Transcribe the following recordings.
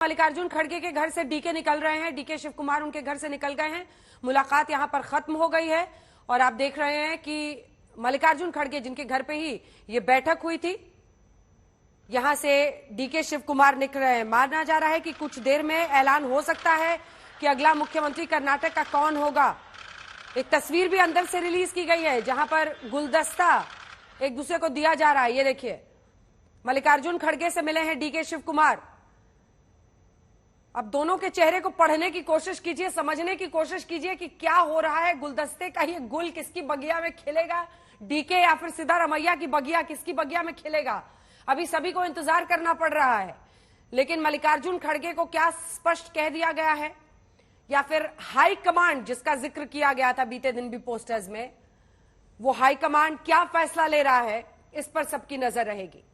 मल्लिकार्जुन खड़गे के घर से डीके निकल रहे हैं। डीके शिव कुमार उनके घर से निकल गए हैं। मुलाकात यहां पर खत्म हो गई है और आप देख रहे हैं कि मल्लिकार्जुन खड़गे जिनके घर पे ही ये बैठक हुई थी, यहां से डीके शिव कुमार निकल रहे हैं। माना जा रहा है कि कुछ देर में ऐलान हो सकता है कि अगला मुख्यमंत्री कर्नाटक का कौन होगा। एक तस्वीर भी अंदर से रिलीज की गई है जहां पर गुलदस्ता एक दूसरे को दिया जा रहा है। ये देखिए, मल्लिकार्जुन खड़गे से मिले हैं डीके शिव कुमार। अब दोनों के चेहरे को पढ़ने की कोशिश कीजिए, समझने की कोशिश कीजिए कि क्या हो रहा है। गुलदस्ते का ये गुल किसकी बगिया में खिलेगा, डीके या फिर सिद्धारमैया की बगिया किसकी बगिया में खिलेगा, अभी सभी को इंतजार करना पड़ रहा है। लेकिन मल्लिकार्जुन खड़गे को क्या स्पष्ट कह दिया गया है या फिर हाई कमांड जिसका जिक्र किया गया था बीते दिन भी पोस्टर्स में, वो हाई कमांड क्या फैसला ले रहा है, इस पर सबकी नजर रहेगी।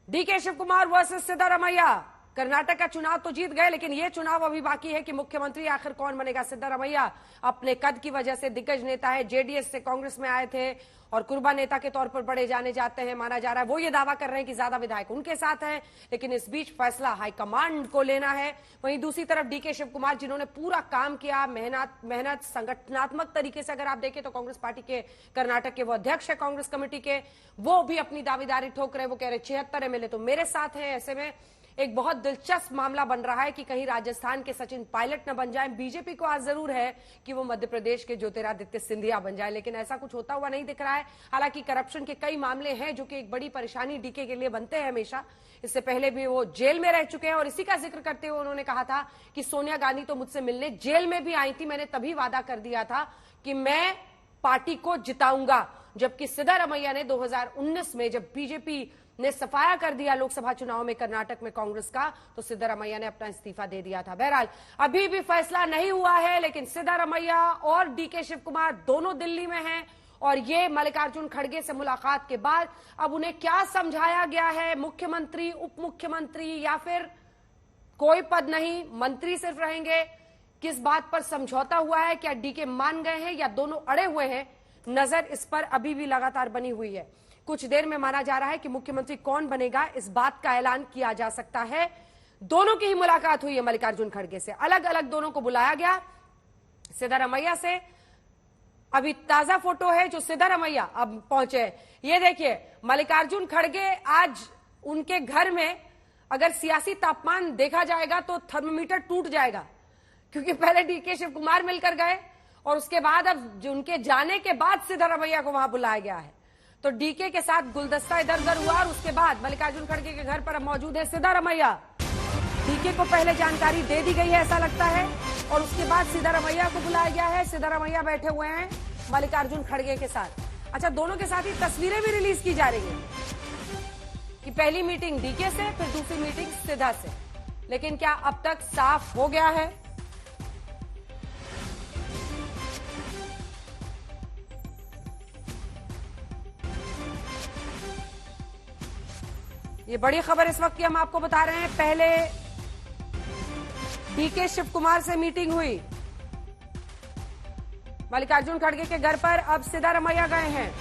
DK Shiva Kumar versus Siddaramaiah. कर्नाटक का चुनाव तो जीत गए, लेकिन यह चुनाव अभी बाकी है कि मुख्यमंत्री आखिर कौन बनेगा। सिद्धारमैया अपने कद की वजह से दिग्गज नेता है, जेडीएस से कांग्रेस में आए थे और कुर्बा नेता के तौर पर बड़े जाने जाते हैं, माना जा रहा है। वो ये दावा कर रहे हैं कि ज्यादा विधायक उनके साथ हैं, लेकिन इस बीच फैसला हाईकमांड को लेना है। वहीं दूसरी तरफ डीके शिव कुमार जिन्होंने पूरा काम किया, मेहनत संगठनात्मक तरीके से अगर आप देखें तो कांग्रेस पार्टी के कर्नाटक के वो अध्यक्ष है कांग्रेस कमेटी के, वो भी अपनी दावेदारी ठोक रहे। वो कह रहे 76 एमएलए तो मेरे साथ हैं। ऐसे में एक बहुत दिलचस्प मामला बन रहा है कि कहीं राजस्थान के सचिन पायलट न बन जाए। बीजेपी को आज जरूर है कि वो मध्य प्रदेश के ज्योतिरादित्य सिंधिया बन जाए, लेकिन ऐसा कुछ होता हुआ नहीं दिख रहा है। हालांकि करप्शन के कई मामले हैं जो कि एक बड़ी परेशानी डीके के लिए बनते हैं हमेशा। इससे पहले भी वो जेल में रह चुके हैं और इसी का जिक्र करते हुए उन्होंने कहा था कि सोनिया गांधी तो मुझसे मिलने जेल में भी आई थी, मैंने तभी वादा कर दिया था कि मैं पार्टी को जिताऊंगा। जबकि सिद्धारमैया ने 2019 में जब बीजेपी ने सफाया कर दिया लोकसभा चुनाव में कर्नाटक में कांग्रेस का, तो सिद्धारमैया ने अपना इस्तीफा दे दिया था। बहरहाल अभी भी फैसला नहीं हुआ है, लेकिन सिद्धारमैया और डीके शिव कुमार दोनों दिल्ली में हैं और ये मल्लिकार्जुन खड़गे से मुलाकात के बाद अब उन्हें क्या समझाया गया है, मुख्यमंत्री, उप मुख्यमंत्री या फिर कोई पद नहीं, मंत्री सिर्फ रहेंगे, किस बात पर समझौता हुआ है, क्या डीके मान गए हैं या दोनों अड़े हुए हैं, नजर इस पर अभी भी लगातार बनी हुई है। कुछ देर में माना जा रहा है कि मुख्यमंत्री कौन बनेगा, इस बात का ऐलान किया जा सकता है। दोनों की ही मुलाकात हुई है मल्लिकार्जुन खड़गे से, अलग अलग दोनों को बुलाया गया। सिद्धारमैया से अभी ताजा फोटो है जो सिद्धारमैया अब पहुंचे। ये देखिए, मल्लिकार्जुन खड़गे आज उनके घर में अगर सियासी तापमान देखा जाएगा तो थर्मोमीटर टूट जाएगा, क्योंकि पहले डीके शिव कुमार मिलकर गए और उसके बाद अब उनके जाने के बाद सिद्धारमैया को वहां बुलाया गया है। तो डीके के साथ गुलदस्ता इधर उधर हुआ और उसके बाद मल्लिकार्जुन खड़गे के घर पर अब मौजूद है सिद्धारमैया। डीके को पहले जानकारी दे दी गई है ऐसा लगता है और उसके बाद सिद्धारमैया को बुलाया गया है। सिद्धारमैया बैठे हुए हैं मल्लिकार्जुन खड़गे के साथ। अच्छा, दोनों के साथ ही तस्वीरें भी रिलीज की जा रही है कि पहली मीटिंग डीके से, फिर दूसरी मीटिंग सिद्धा से। लेकिन क्या अब तक साफ हो गया है? ये बड़ी खबर इस वक्त की हम आपको बता रहे हैं। पहले डीके शिव कुमार से मीटिंग हुई मल्लिकार्जुन खड़गे के घर पर, अब सिद्धारमैया गए हैं।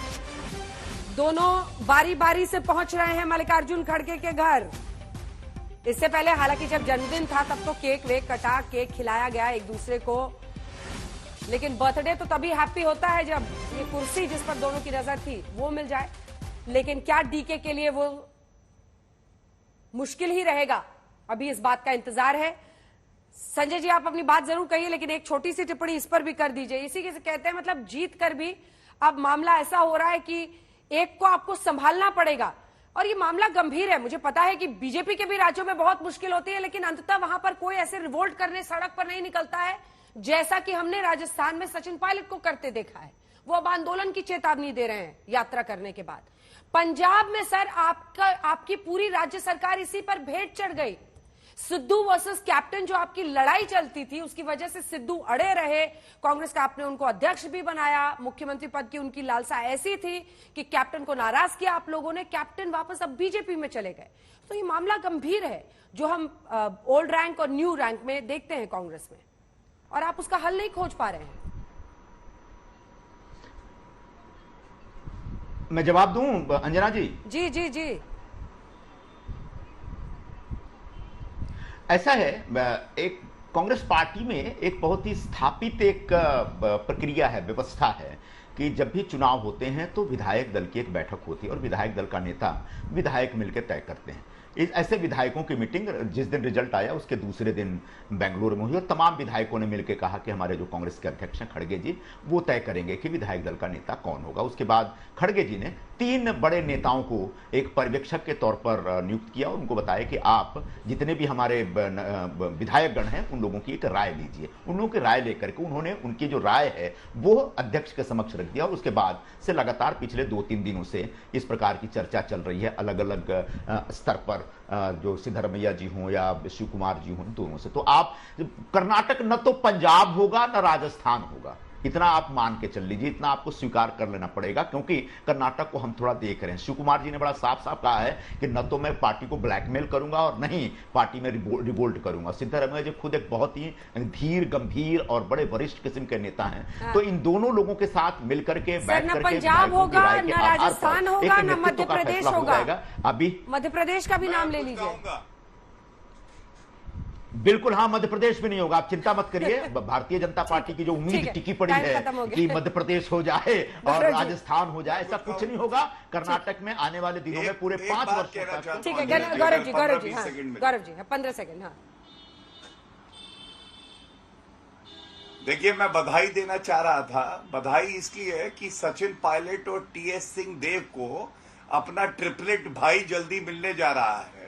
दोनों बारी बारी से पहुंच रहे हैं मल्लिकार्जुन खड़गे के घर। इससे पहले हालांकि जब जन्मदिन था तब तो केक वेक कटा, केक खिलाया गया एक दूसरे को, लेकिन बर्थडे तो तभी हैप्पी होता है जब ये कुर्सी जिस पर दोनों की नजर थी वो मिल जाए। लेकिन क्या डीके के लिए वो मुश्किल ही रहेगा, अभी इस बात का इंतजार है। संजय जी, आप अपनी बात जरूर कहिए, लेकिन एक छोटी सी टिप्पणी इस पर भी कर दीजिए। इसी के कहते हैं मतलब जीत कर भी अब मामला ऐसा हो रहा है कि एक को आपको संभालना पड़ेगा और ये मामला गंभीर है। मुझे पता है कि बीजेपी के भी राज्यों में बहुत मुश्किल होती है, लेकिन अंततः वहां पर कोई ऐसे रिवोल्ट करने सड़क पर नहीं निकलता है जैसा कि हमने राजस्थान में सचिन पायलट को करते देखा है। वो अब आंदोलन की चेतावनी दे रहे हैं यात्रा करने के बाद। पंजाब में सर आपकी पूरी राज्य सरकार इसी पर भेंट चढ़ गई। सिद्धू वर्सेस कैप्टन जो आपकी लड़ाई चलती थी, उसकी वजह से सिद्धू अड़े रहे। कांग्रेस का आपने उनको अध्यक्ष भी बनाया, मुख्यमंत्री पद की उनकी लालसा ऐसी थी कि कैप्टन को नाराज किया आप लोगों ने। कैप्टन वापस अब बीजेपी में चले गए। तो ये मामला गंभीर है जो हम ओल्ड रैंक और न्यू रैंक में देखते हैं कांग्रेस में, और आप उसका हल नहीं खोज पा रहे हैं। मैं जवाब दूं अंजना जी? जी जी जी। ऐसा है, एक कांग्रेस पार्टी में एक बहुत ही स्थापित एक प्रक्रिया है, व्यवस्था है कि जब भी चुनाव होते हैं तो विधायक दल की एक बैठक होती है और विधायक दल का नेता विधायक मिलकर तय करते हैं। ऐसे विधायकों की मीटिंग जिस दिन रिजल्ट आया उसके दूसरे दिन बेंगलुरु में हुई और तमाम विधायकों ने मिलकर कहा कि हमारे जो कांग्रेस के अध्यक्ष हैं खड़गे जी, वो तय करेंगे कि विधायक दल का नेता कौन होगा। उसके बाद खड़गे जी ने 3 बड़े नेताओं को एक पर्यवेक्षक के तौर पर नियुक्त किया और उनको बताया कि आप जितने भी हमारे विधायकगण हैं उन लोगों की एक राय लीजिए। उन लोगों की राय लेकर के उन्होंने उनकी जो राय है वो अध्यक्ष के समक्ष रख दिया और उसके बाद से लगातार पिछले 2-3 दिनों से इस प्रकार की चर्चा चल रही है अलग अलग स्तर पर, जो सिद्धरमैया जी हों या शिव कुमार जी हों, दोनों से। तो आप कर्नाटक न तो पंजाब होगा न राजस्थान होगा, इतना आप मान के चल लीजिए, इतना आपको स्वीकार कर लेना पड़ेगा, क्योंकि कर्नाटक को हम थोड़ा देख रहे हैं। शिव कुमार जी ने बड़ा साफ साफ कहा है कि न तो मैं पार्टी को ब्लैकमेल करूंगा और नहीं पार्टी में रिवोल्ट करूंगा। सिद्धरमैया जी खुद एक बहुत ही धीर गंभीर और बड़े वरिष्ठ किस्म के नेता हैं। तो इन दोनों लोगों के साथ मिलकर के बैठ करके पंजाब होगा, न राजस्थान होगा, न मध्य प्रदेश होगा। अभी मध्य प्रदेश का भी नाम ले लीजिए। बिल्कुल, हाँ, मध्य प्रदेश भी नहीं होगा, आप चिंता मत करिए। भारतीय जनता पार्टी की जो उम्मीद टिकी पड़ी है कि मध्य प्रदेश हो जाए और राजस्थान हो जाए, ऐसा कुछ नहीं होगा। कर्नाटक में आने वाले दिनों में पूरे 5 वर्षों तक। ठीक है, गौरव जी, गौरव जी 15 सेकंड। हाँ, देखिए, मैं बधाई देना चाह रहा था। बधाई इसलिए है कि सचिन पायलट और टीएस सिंह देव को अपना ट्रिपलेट भाई जल्दी मिलने जा रहा है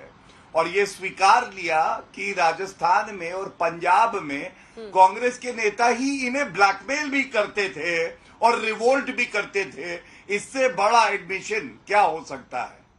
और ये स्वीकार लिया कि राजस्थान में और पंजाब में कांग्रेस के नेता ही इन्हें ब्लैकमेल भी करते थे और रिवोल्ट भी करते थे। इससे बड़ा एडमिशन क्या हो सकता है।